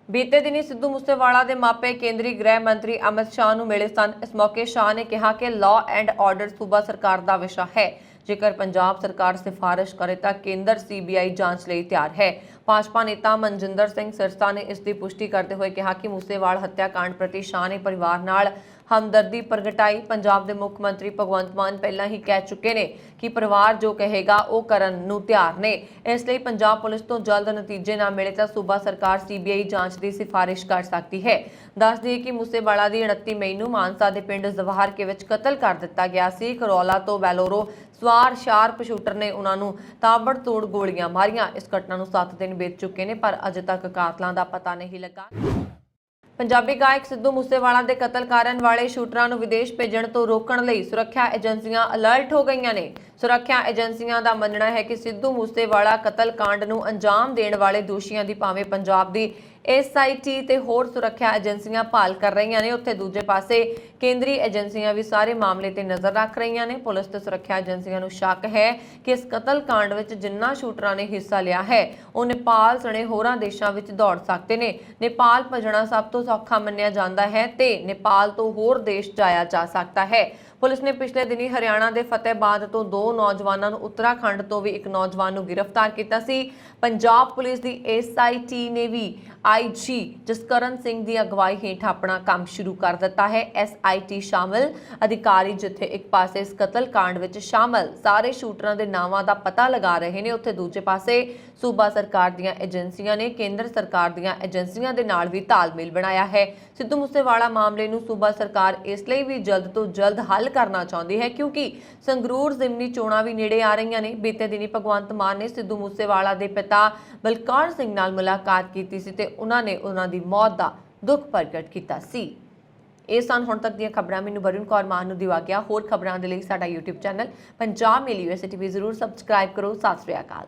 बीते दिनी सिद्धू मूसेवाला के मापे केंद्रीय गृह मंत्री अमित शाह नूं मिले सन। इस मौके शाह ने कहा कि लॉ एंड ऑर्डर सूबा सरकार का विषय है। जेकर पंजाब सरकार सिफारिश करे तो केंद्र CBI जांच लई तैयार है। भाजपा नेता मनजिंदर सिंह सिरसा ने इसकी पुष्टि करते हुए कहा कि मूसेवाल हत्याकांड प्रति शाह ने परिवार नाल ਹਮਦਰਦੀ ਪ੍ਰਗਟਾਈ। ਪੰਜਾਬ ਦੇ ਮੁੱਖ ਮੰਤਰੀ ਭਗਵੰਤ ਮਾਨ ਪਹਿਲਾਂ ਹੀ ਕਹਿ ਚੁੱਕੇ ਨੇ ਕਿ ਪਰਿਵਾਰ ਜੋ ਕਹੇਗਾ ਉਹ ਕਰਨ ਨੂੰ ਤਿਆਰ ਨੇ। ਇਸ ਲਈ ਪੰਜਾਬ ਪੁਲਿਸ ਤੋਂ ਜਲਦ ਨਤੀਜੇ ਨਾ ਮਿਲੇ ਤਾਂ ਸੂਬਾ ਸਰਕਾਰ ਸੀਬੀਆਈ ਜਾਂਚ ਦੀ ਸਿਫਾਰਿਸ਼ ਕਰ ਸਕਦੀ ਹੈ। ਦੱਸ ਦਈਏ ਕਿ ਮੂਸੇਵਾਲਾ ਦੀ 29 ਮਈ ਨੂੰ ਮਾਨਸਾ ਦੇ ਪਿੰਡ ਜ਼ਵਾਹਰਕੇ ਵਿੱਚ ਕਤਲ ਕਰ ਦਿੱਤਾ ਗਿਆ ਸੀ। ਕਰੌਲਾ ਤੋਂ ਬੈਲੋਰੋ ਸਵਾਰ ਸ਼ਾਰਪ ਸ਼ੂਟਰ ਨੇ ਉਹਨਾਂ ਨੂੰ ਤਾਬੜਤੋੜ ਗੋਲੀਆਂ ਮਾਰੀਆਂ। ਇਸ ਘਟਨਾ ਨੂੰ 7 ਦਿਨ ਬੀਤ ਚੁੱਕੇ ਨੇ ਪਰ ਅਜੇ ਤੱਕ ਕਾਤਲਾਂ ਦਾ ਪਤਾ ਨਹੀਂ ਲੱਗਾ। ਪੰਜਾਬੀ ਗਾਇਕ ਸਿੱਧੂ ਮੂਸੇਵਾਲਾ ਦੇ ਕਤਲ ਕਰਨ ਵਾਲੇ ਸ਼ੂਟਰਾਂ ਨੂੰ ਵਿਦੇਸ਼ ਭੇਜਣ ਤੋਂ ਰੋਕਣ ਲਈ ਸੁਰੱਖਿਆ ਏਜੰਸੀਆਂ ਅਲਰਟ ਹੋ ਗਈਆਂ ਨੇ। ਸੁਰੱਖਿਆ ਏਜੰਸੀਆਂ ਦਾ ਮੰਨਣਾ ਹੈ ਕਿ ਸਿੱਧੂ ਮੂਸੇਵਾਲਾ ਕਤਲ ਕਾਂਡ ਨੂੰ ਅੰਜਾਮ ਦੇਣ ਵਾਲੇ ਦੋਸ਼ੀਆਂ ਦੀ ਭਾਵੇਂ ਪੰਜਾਬ ਦੀ SIT ਤੇ ਹੋਰ ਸੁਰੱਖਿਆ ਏਜੰਸੀਆਂ ਭਾਲ ਕਰ ਰਹੀਆਂ ਨੇ, ਉੱਥੇ ਦੂਜੇ ਪਾਸੇ ਕੇਂਦਰੀ ਏਜੰਸੀਆਂ ਵੀ ਸਾਰੇ ਮਾਮਲੇ ਤੇ ਨਜ਼ਰ ਰੱਖ ਰਹੀਆਂ ਨੇ। ਪੁਲਿਸ ਤੇ ਸੁਰੱਖਿਆ ਏਜੰਸੀਆਂ ਨੂੰ ਸ਼ੱਕ ਹੈ ਕਿ ਇਸ ਕਤਲ ਕਾਂਡ ਵਿੱਚ ਜਿੰਨਾ ਸ਼ੂਟਰਾਂ ਨੇ ਹਿੱਸਾ ਲਿਆ ਹੈ ਉਹ ਨੇਪਾਲ ਸਣੇ ਹੋਰਾਂ ਦੇਸ਼ਾਂ ਵਿੱਚ ਦੌੜ ਸਕਦੇ ਨੇ। ਨੇਪਾਲ ਭਜਣਾ ਸਭ ਤੋਂ ਸੌਖਾ ਮੰਨਿਆ ਜਾਂਦਾ ਹੈ ਤੇ ਨੇਪਾਲ ਤੋਂ ਹੋਰ ਦੇਸ਼ ਜਾਇਆ ਜਾ ਸਕਦਾ ਹੈ। ਪੁਲਿਸ ਨੇ ਪਿਛਲੇ ਦਿਨੀ ਹਰਿਆਣਾ ਦੇ ਫਤਿਹਬਾਦ ਤੋਂ 2 ਨੌਜਵਾਨਾਂ ਨੂੰ, ਉੱਤਰਾਖੰਡ ਤੋਂ ਵੀ ਇੱਕ ਨੌਜਵਾਨ ਨੂੰ ਗ੍ਰਿਫਤਾਰ ਕੀਤਾ ਸੀ। ਪੰਜਾਬ ਪੁਲਿਸ ਦੀ SIT ਨੇ ਵੀ IG ਜਸਕਰਨ ਸਿੰਘ ਦੀ ਅਗਵਾਈ ਹੇਠ ਆਪਣਾ ਕੰਮ ਸ਼ੁਰੂ ਕਰ ਦਿੱਤਾ ਹੈ। SIT ਸ਼ਾਮਲ ਅਧਿਕਾਰੀ ਜਿੱਥੇ ਇੱਕ ਪਾਸੇ ਇਸ ਕਤਲ ਕਾਂਡ ਵਿੱਚ ਸ਼ਾਮਲ ਸਾਰੇ ਸ਼ੂਟਰਾਂ ਦੇ ਨਾਵਾਂ ਦਾ ਪਤਾ ਲਗਾ ਰਹੇ ਨੇ, ਉੱਥੇ ਦੂਜੇ ਪਾਸੇ ਸੂਬਾ ਸਰਕਾਰ ਦੀਆਂ ਏਜੰਸੀਆਂ ਨੇ ਕੇਂਦਰ ਸਰਕਾਰ ਦੀਆਂ ਏਜੰਸੀਆਂ ਦੇ ਨਾਲ ਵੀ ਤਾਲਮੇਲ ਬਣਾਇਆ ਹੈ। ਸਿੱਧੂ ਮੂਸੇਵਾਲਾ ਮਾਮਲੇ ਨੂੰ ਸੂਬਾ ਸਰਕਾਰ ਇਸ ਲਈ ਵੀ ਜਲਦ ਤੋਂ ਜਲਦ ਹੱਲ ਕਰਨਾ ਚਾਹੁੰਦੀ ਹੈ ਕਿਉਂਕਿ ਸੰਗਰੂਰ ਜ਼ਿਮਨੀ ਚੋਣਾਂ ਵੀ ਨੇੜੇ ਆ ਰਹੀਆਂ ਨੇ। ਬੀਤੇ ਦਿਨੀ ਭਗਵੰਤ ਮਾਨ ਨੇ ਸਿੱਧੂ ਮੂਸੇਵਾਲਾ ਦੇ ਪਿਤਾ ਬਲਕਾਰ ਸਿੰਘ ਨਾਲ ਮੁਲਾਕਾਤ ਕੀਤੀ ਸੀ ਤੇ ਉਹਨਾਂ ਨੇ ਉਹਨਾਂ ਦੀ ਮੌਤ ਦਾ ਦੁੱਖ ਪ੍ਰਗਟ ਕੀਤਾ ਸੀ। ਇਹ ਸਨ ਹੁਣ ਤੱਕ ਦੀਆਂ ਖਬਰਾਂ। ਮੈਨੂੰ ਵਰੁਣ ਕੌਰ ਮਾਨ ਨੂੰ ਦਿਵਾ ਗਿਆ। ਹੋਰ ਖਬਰਾਂ ਦੇ ਲਈ ਸਾਡਾ YouTube ਚੈਨਲ ਪੰਜਾਬ ਮੇਲ USA TV ਜ਼ਰੂਰ ਸਬਸਕ੍ਰਾਈਬ ਕਰੋ। ਸਤਿ ਸ਼੍ਰੀ ਅਕਾਲ।